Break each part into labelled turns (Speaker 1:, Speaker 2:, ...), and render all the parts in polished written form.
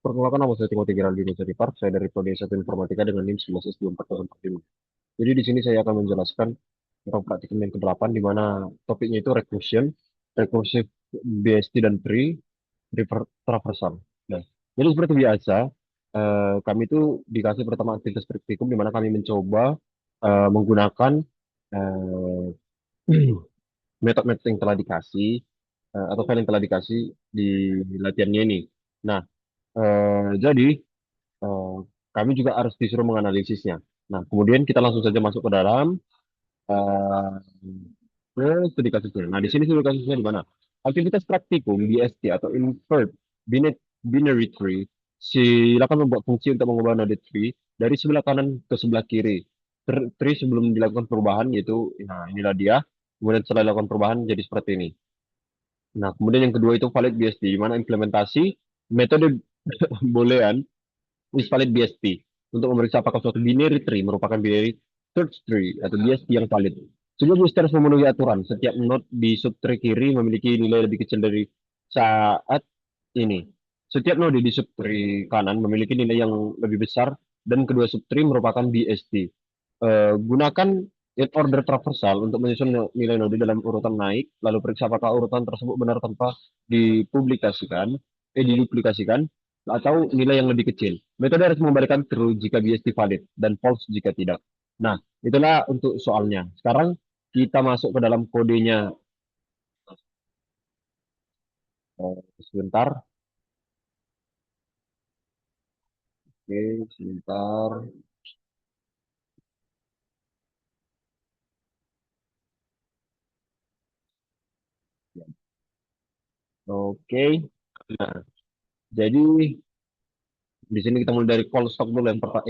Speaker 1: Perkenalkan nama saya Timothy Geraldino Ceripar, saya dari Prodi S1 Informatika dengan NIM 11S2445. Jadi di sini saya akan menjelaskan tentang praktikum yang ke-8 di mana topiknya itu recursion, recursive BST dan tree, traversal. Nah, jadi seperti biasa, kami itu dikasih pertama aktivitas praktikum di mana kami mencoba menggunakan eh, metode-metode yang telah dikasih atau file yang telah dikasih di latihannya ini. Nah, jadi eh, kami juga harus disuruh menganalisisnya. Nah, kemudian kita langsung saja masuk ke dalam eh, ke studi kasusnya. Nah, di sini studi kasusnya di mana? Aktivitas praktikum BST atau Inferred Binary Tree. Silakan membuat fungsi untuk mengubah node tree dari sebelah kanan ke sebelah kiri. Tree sebelum dilakukan perubahan yaitu, nah inilah dia. Kemudian setelah dilakukan perubahan jadi seperti ini. Nah, kemudian yang kedua itu valid BST, di mana implementasi metode boolean is valid BST untuk memeriksa apakah suatu binary tree merupakan binary search tree atau BST yang valid. Sebuah BST harus memenuhi aturan. Setiap node di subtree kiri memiliki nilai lebih kecil dari saat ini. Setiap node di subtree kanan memiliki nilai yang lebih besar dan kedua subtree merupakan BST. Gunakan in order traversal untuk menyusun nilai node dalam urutan naik, lalu periksa apakah urutan tersebut benar tanpa dipublikasikan, diduplikasikan, atau nilai yang lebih kecil. Metode harus mengembalikan true jika BST valid dan false jika tidak. Nah, itulah untuk soalnya. Sekarang kita masuk ke dalam kodenya. Sebentar. Oke, sebentar. Oke. Nah, jadi di sini kita mulai dari call stock dulu yang pertama,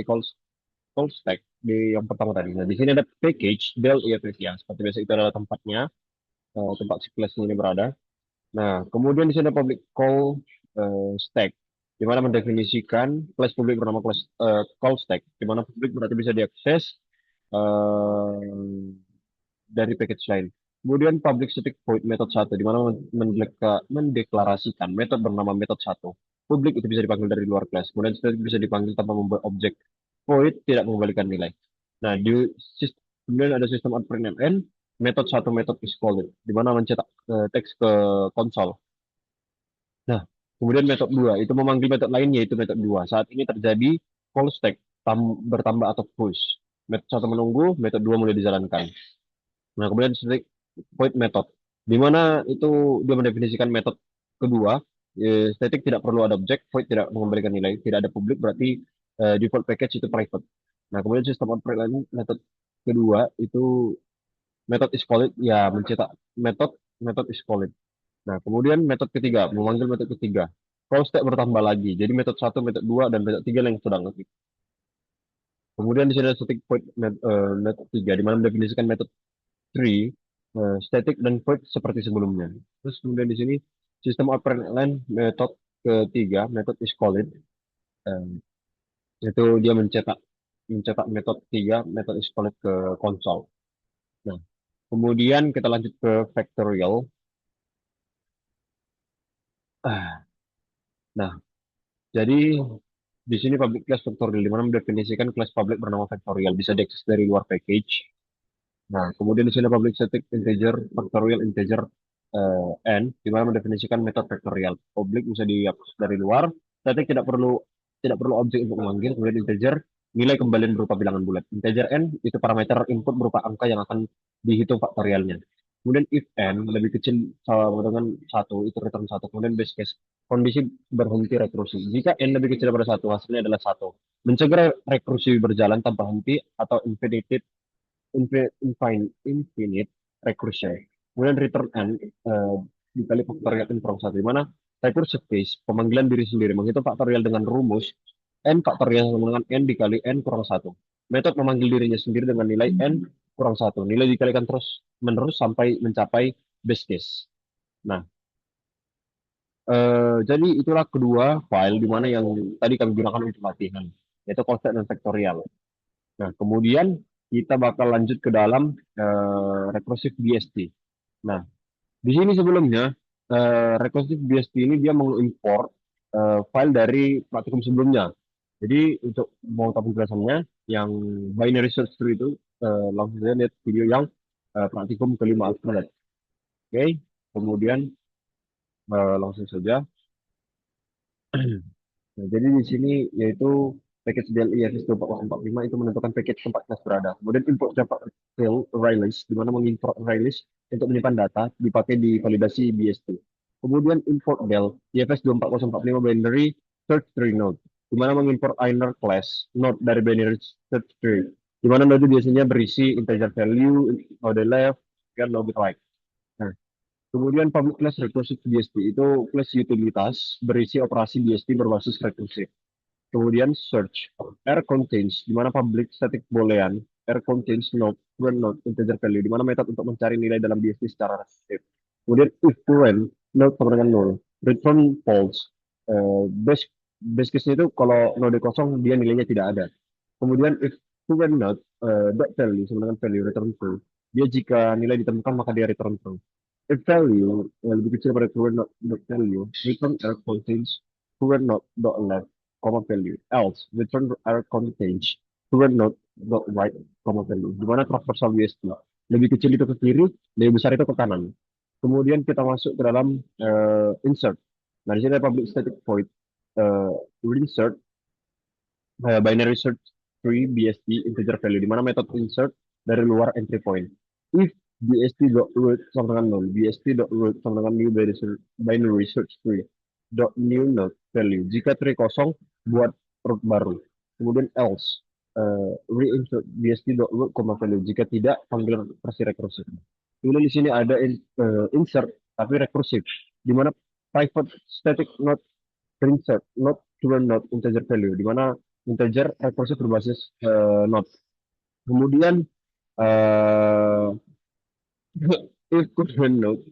Speaker 1: call stack di yang pertama tadi. Nah, di sini ada package build EFF ya. Seperti biasa itu adalah tempatnya, tempat si kelas ini berada. Nah, kemudian di sini ada public call stack, di mana mendefinisikan kelas publik bernama kelas call stack, di mana publik berarti bisa diakses eh, dari package lain. Kemudian public static void method satu, di mana mendeklarasikan metode bernama metode satu. Publik itu bisa dipanggil dari luar kelas. Kemudian static bisa dipanggil tanpa membuat objek. Void tidak mengembalikan nilai. Nah, kemudian ada sistem output and metode satu metode is called, di mana mencetak teks ke konsol. Nah, kemudian metode 2 itu memanggil metode lain yaitu metode 2. Saat ini terjadi call stack bertambah atau push. Metode 1 menunggu, metode 2 mulai dijalankan. Nah, kemudian static void method, di mana itu dia mendefinisikan metode kedua. Static tidak perlu ada objek, void tidak mengembalikan nilai, tidak ada publik berarti default package itu private. Nah, kemudian sistem output lain metode kedua itu metode is called ya mencetak metode metode is called. Nah, kemudian metode ketiga, memanggil metode ketiga. Call stack bertambah lagi. Jadi metode satu, metode 2 dan metode 3 yang sedang aktif. Kemudian di sini ada static void metode 3, di mana mendefinisikan metode tree, static dan void seperti sebelumnya. Terus kemudian di sini sistem operand line metode ketiga, metode is called. Eh, itu dia mencetak mencetak metode 3, metode is called ke konsol. Nah, kemudian kita lanjut ke factorial. Ah, Nah, jadi di sini public class factorial, di mana mendefinisikan kelas public bernama factorial bisa diakses dari luar package. Nah, kemudian di sini public static integer factorial integer n, di mana mendefinisikan metode factorial. Public bisa diakses dari luar, static tidak perlu objek untuk memanggil. Kemudian integer nilai kembalian berupa bilangan bulat. Integer n itu parameter input berupa angka yang akan dihitung faktorialnya. Kemudian if n lebih kecil sama dengan satu, itu return satu. Kemudian base case, kondisi berhenti rekursi. Jika n lebih kecil daripada satu, hasilnya adalah satu. Mencegah rekursi berjalan tanpa henti atau infinite recursion. Kemudian return n dikali faktorial n kurang satu, di mana recursive case pemanggilan diri sendiri menghitung faktorial dengan rumus n faktorial sama dengan n dikali n kurang satu. Metode memanggil dirinya sendiri dengan nilai n kurang satu. Nilai dikalikan terus menerus sampai mencapai base case. Nah, jadi itulah kedua file di mana yang tadi kami gunakan untuk latihan, yaitu constant dan factorial. Nah, kemudian kita bakal lanjut ke dalam recursive BST. Nah, di sini sebelumnya recursive BST ini dia mengimport. file dari praktikum sebelumnya. Jadi untuk mau tahu penjelasannya, yang binary search tree itu langsung saja lihat video yang praktikum kelima Alphabet. Oke, kemudian langsung saja. Nah, jadi di sini yaitu package DLI FS 24045 itu menentukan package tempat kelas berada. Kemudian import Java file Release, di mana mengimport Release untuk menyimpan data dipakai di validasi BST. Kemudian import del IFS 24045 binary search tree node, di mana mengimport inner class node dari binary search tree, di mana node biasanya berisi integer value, node left, dan node right. Nah, kemudian public class recursive BST itu class utilitas berisi operasi BST berbasis recursive. Kemudian search R contains, di mana public static boolean R contains node, current node, integer value, di mana metode untuk mencari nilai dalam BST secara resistif. Kemudian if current node sama dengan null, return false. Base case-nya itu kalau node kosong dia nilainya tidak ada. Kemudian if current node dot value sama dengan value return true, dia jika nilai ditemukan maka dia return true. If value lebih kecil pada current node dot value, return R contains current node dot left, comma value. Else, return R contains current node dot right, comma value. Di mana transversal UST. Lebih kecil itu ke kiri, lebih besar itu ke kanan. Kemudian kita masuk ke dalam insert. Nah, di sini ada public static void insert binary search tree BST integer value, di mana metode insert dari luar entry point. If BST.root sama dengan null, BST.root sama dengan new binary search tree dot new node value. Jika tree kosong, buat root baru. Kemudian else reinsert BST.root, value. Jika tidak, panggil versi rekursif. Kemudian di sini ada insert tapi rekursif, di mana private static node insert not current node integer value, di mana integer rekursif berbasis node. Kemudian uh, if current node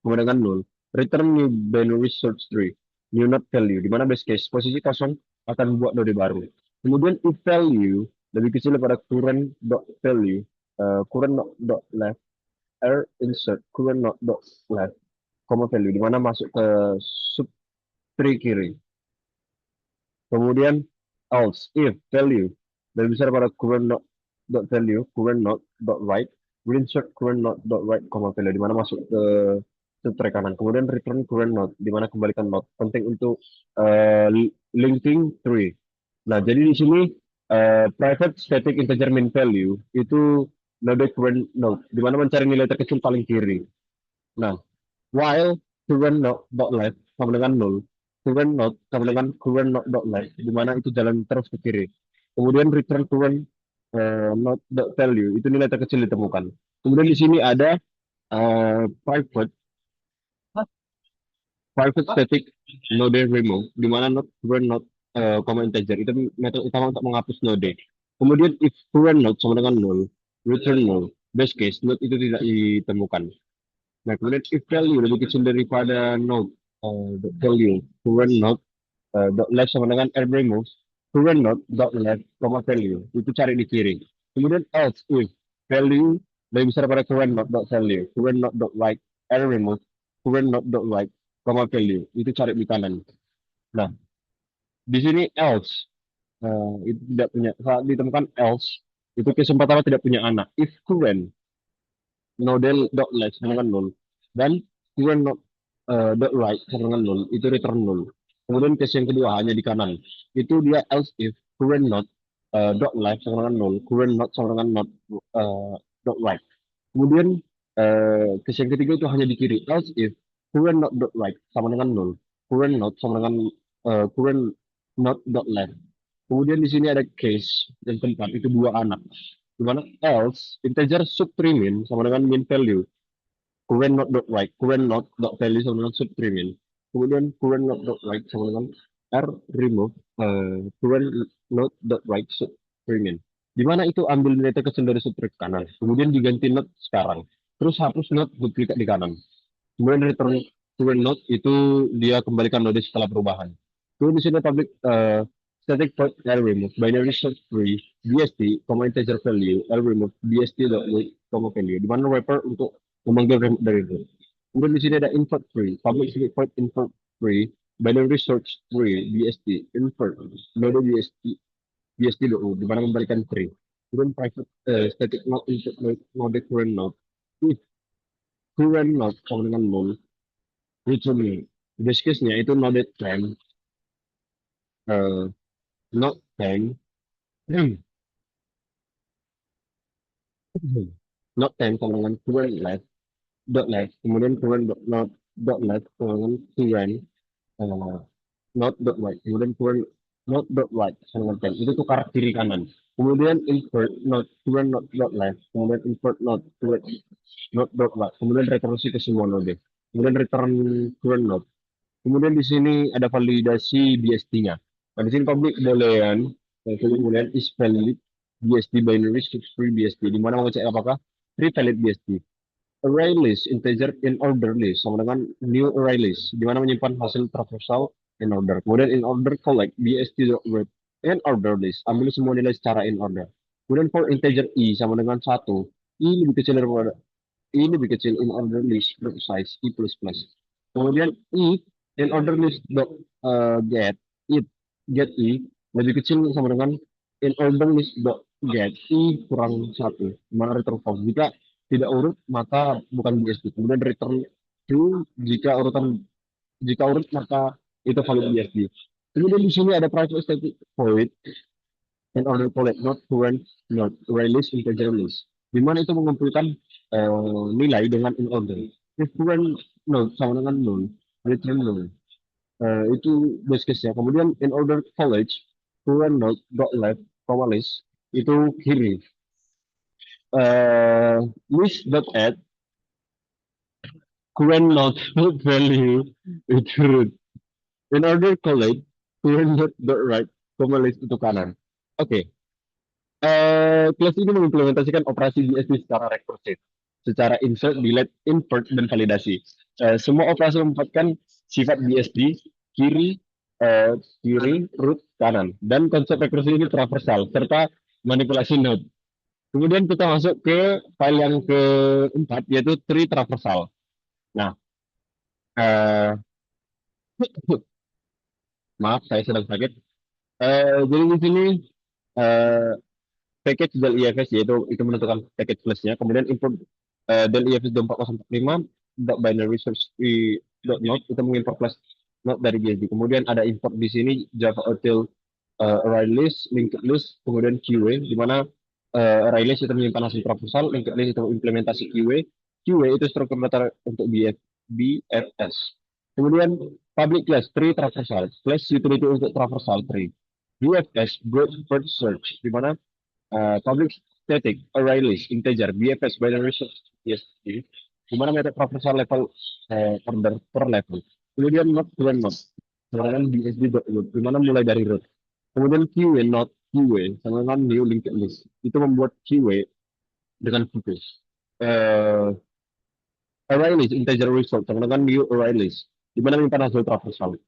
Speaker 1: menggunakan null, return new binary search tree, new node value, di mana base case posisi kosong akan buat node baru. Kemudian if value lebih kecil daripada current dot value, current node dot left, r insert current node dot left, comma value, di mana masuk ke sub tree kiri. Kemudian else if value lebih besar pada current node dot value, current node dot right, will insert current node dot right, comma value, di mana masuk ke subtract kanan. Kemudian return current node, di mana kembalikan node. Penting untuk linking tree. Nah, jadi di sini private static integer min value itu node current node, di mana mencari nilai terkecil paling kiri. Nah, while current node dot left sama dengan null, current node sama dengan current node dot left, di mana itu jalan terus ke kiri. Kemudian return current node dot value, itu nilai terkecil ditemukan. Kemudian di sini ada private static node remove, di mana node current node comma integer itu metode utama untuk menghapus node. Kemudian if current node sama dengan null, return null. Best case node itu tidak ditemukan. Nah, kemudian if value lebih kecil daripada node value, current node dot left sama dengan r remove, current node dot left, comma value, itu cari di kiri. Kemudian else if value lebih besar pada current node dot value, current node dot right, r remove, current node dot right, comma value, itu cari di kanan. Nah, di sini else itu tidak punya, saat ditemukan else itu kesempatan tidak punya anak. If current node dot left sama dengan null dan current node dot right sama dengan null, itu return null. Kemudian case yang kedua hanya di kanan, itu dia else if current node dot left sama dengan null, current node sama dengan node dot right. Kemudian case yang ketiga itu hanya di kiri, else if current node dot right sama dengan null, current node sama dengan current node dot left. Kemudian di sini ada case yang keempat, itu dua anak, di mana else integer sub tree min sama dengan min value, current node dot right, current node dot value sama dengan sub tree min. Kemudian current node dot right sama dengan r remove current node dot right sub tree min. Di mana itu ambil nilai terkecil dari sub tree kanan, kemudian diganti node sekarang, terus hapus node duplikat di kanan. Kemudian return current node itu dia kembalikan node setelah perubahan. Kemudian di sini public static void L remove binary search tree BST, integer value L remove BST dot wait, value, di mana wrapper untuk memanggil remove dari root. Kemudian di sini ada invert tree, public static void invert tree binary search tree BST invert node BST.u di mana memberikan tree. Kemudian private static node insert node current node. If current node sama dengan null, return me. Base case-nya itu node temp, node temp, node temp sama dengan current left, dot left, kemudian current dot node dot left sama dengan current uh, not dot right, kemudian current not dot right sama dengan temp. Itu tukar kiri kanan. Kemudian invert not current not dot left, kemudian invert not current not dot right, kemudian rekursi ke semua node. Kemudian return current node. Kemudian di sini ada validasi BST-nya. Nah, di sini public boolean, kemudian is valid BST binary free BST, di mana mengecek apakah free valid BST. Array list integer in order list sama dengan new array list, di mana menyimpan hasil traversal in order. Kemudian in order collect BST.word in order list, ambil semua nilai secara in order. Kemudian for integer i sama dengan 1, i lebih kecil daripada i lebih kecil in order list dot size i plus plus. Kemudian i in order list dot get it get i lebih kecil sama dengan in order list dot get i kurang satu. Mana return false jika tidak urut maka bukan BSD. Kemudian return true jika urut maka itu valid BSD. Kemudian di sini ada private static void in order collect not current not release integer list, di mana itu mengumpulkan nilai dengan in order. If current node sama dengan null, return null. Itu base case ya. Kemudian in order college current node dot left comma list itu kiri. List dot add current node value itu root. In order collect current node dot right comma list itu kanan. Oke. Kelas ini mengimplementasikan operasi BSD secara rekursif, secara insert, delete, invert, dan validasi. Semua operasi memanfaatkan sifat BSD kiri, kiri, root, kanan. Dan konsep rekursif ini traversal, serta manipulasi node. Kemudian kita masuk ke file yang keempat, yaitu tree traversal. Nah, eh, maaf saya sedang sakit. Jadi di sini eh, package del IFS yaitu itu menentukan package plusnya. Kemudian import del IFS 24045 binary source dot node itu mengimport plus node dari BSD. Kemudian ada import di sini Java util array list, linked list, kemudian QA di mana array list itu menyimpan hasil proposal, linked list itu implementasi QA, QA itu struktur data untuk BFS. Kemudian public class tree traversal, class utility untuk traversal tree. BFS broad first search di mana public static array list integer BFS binary search BSD di mana metode proposal level order per level. Kemudian not current not dengan BSD.root di mana mulai dari root. Kemudian QA not QA sama dengan new linked list itu membuat QA dengan focus. Array list integer result sama dengan new array list di mana menyimpan hasil proposal.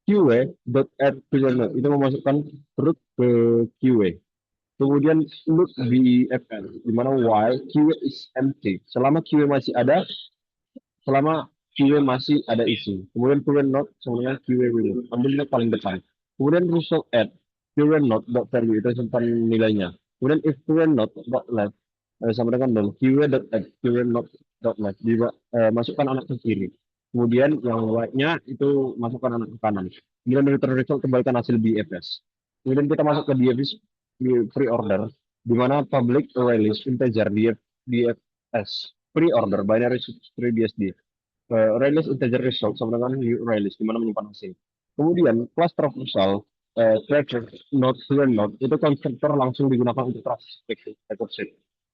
Speaker 1: QA dot add to itu memasukkan root ke QA. Kemudian look BFN, di mana while QA is empty. Selama QA masih ada isi. Kemudian current node sama dengan QA window. Ambilnya paling depan. Kemudian result add current node dot value itu simpan nilainya. Kemudian if current node dot left sama dengan nol QA dot add current node dot left. Masukkan anak ke kiri. Kemudian yang right-nya itu masukkan anak ke kanan. Kemudian return result kembalikan hasil BFS. Kemudian kita masuk ke DFS pre-order, di mana public array list integer DFS pre-order binary tree BSD. Array list integer result sama dengan new array list, di mana menyimpan hasil. Kemudian class traversal tracker node current node itu konstruktor langsung digunakan untuk transaksi recursive.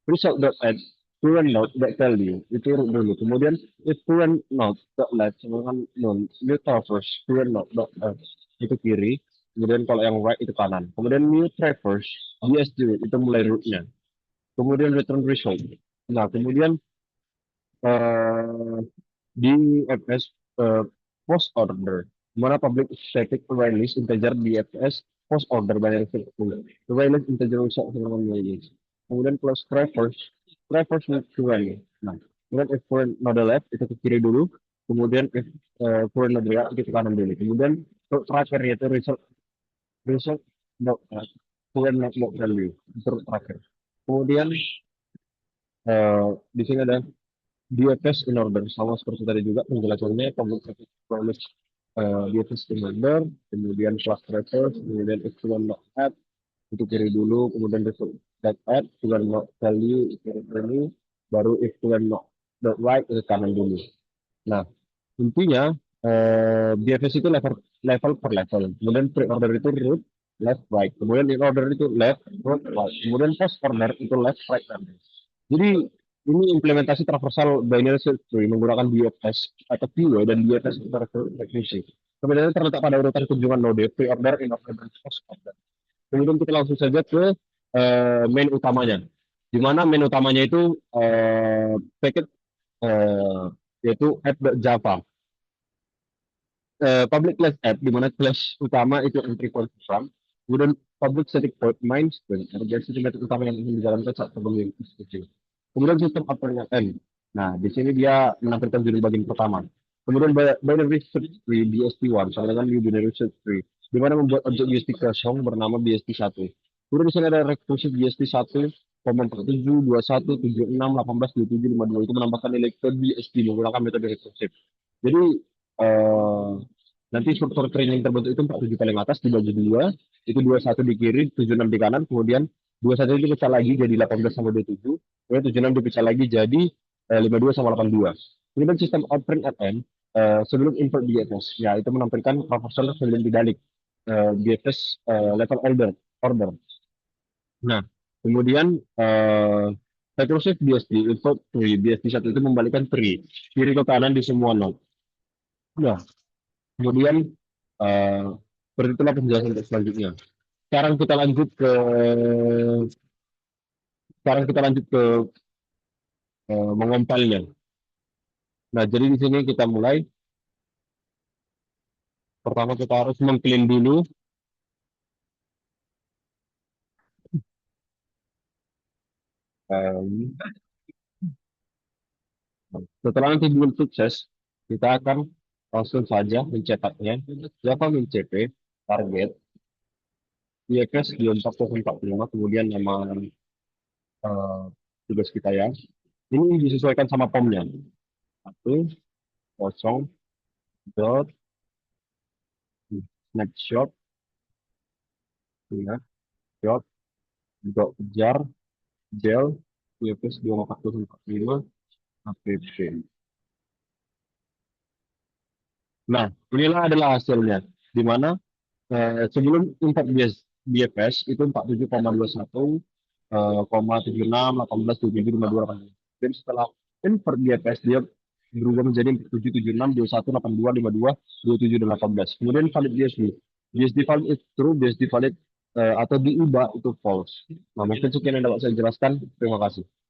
Speaker 1: Result.add current node value itu dulu. Kemudian if current node left sama dengan none new traverse current node itu kiri. Kemudian kalau yang right itu kanan. Kemudian new traverse BSD itu mulai rootnya. Kemudian return result. Nah, kemudian uh, di FS post order, mana public static array list integer di FS post order binary array list integer result sama list. Kemudian plus traverse with current. Nah, kemudian if current node left itu ke kiri dulu. kemudian if current area itu kanan dulu, kemudian untuk terakhir yaitu result result not current not value itu terakhir. Kemudian di sini ada DFS in order sama seperti tadi juga penjelasannya complicated knowledge DFS in order, kemudian class traces, kemudian equivalent not add itu kiri dulu, kemudian result that add equivalent not value kiri dulu, baru equivalent not right itu kanan dulu. Nah, intinya BFS itu level level per level. Kemudian pre-order itu root, left, right. Kemudian in order itu left, root, right. Kemudian post order itu left, right, dan right. Jadi ini implementasi traversal binary search tree menggunakan BFS atau PW dan BFS recursive. Kemudian terletak pada urutan kunjungan node pre-order, in order, dan post order. Kemudian kita langsung saja ke main utamanya. Di mana main utamanya itu packet eh, yaitu app.java. Public class app di mana class utama itu entry point program, kemudian public static void main string jadi sistem metode utama yang ingin dijalankan saat sebelum execution. Kemudian sistem operand n. Nah, di sini dia menampilkan judul bagian pertama. Kemudian binary search tree BST1 sama dengan new binary search tree di mana membuat objek BST kosong bernama BST1. Kemudian di sini ada recursive BST1 47, 21, 76, 18, 27, 52 itu menambahkan nilai ke BST menggunakan metode recursive. Jadi eh, nanti struktur training yang terbentuk itu 47 paling atas dibagi dua, itu 21 di kiri, 76 di kanan, kemudian 21 itu dipecah lagi jadi 18 sama 27, kemudian 76 dipecah lagi jadi 52 sama 82. Kemudian sistem outprint at sebelum import BFS, ya itu menampilkan proporsional sebelum dibalik BFS level order. Nah, kemudian recursive BSD import tree BSD 1 itu membalikkan tree kiri ke kanan di semua node. Nah, kemudian eh seperti itulah penjelasan untuk selanjutnya. Sekarang kita lanjut ke sekarang kita lanjut ke mengompilnya. Nah, jadi di sini kita mulai. Pertama kita harus mengclean dulu. em, Setelah nanti belum sukses, kita akan langsung saja mencetaknya. Java min-cp target IFS 2445 kemudian nama eh, tugas kita ya. Ini disesuaikan sama POM-nya. 1, 0, dot, snapshot, ya, dot, dot, jar, del, IFS 2445, app. Nah, inilah adalah hasilnya. Di mana sebelum import BFS itu 47,21, 76, 18, 27, 52, 88. Dan setelah import BFS dia berubah menjadi 47, 76, 21, 82, 52, 27, dan 18. Kemudian valid BSD. BSD valid itu true, BSD valid atau diubah itu false. Nah, mungkin sekian yang dapat saya jelaskan. Terima kasih.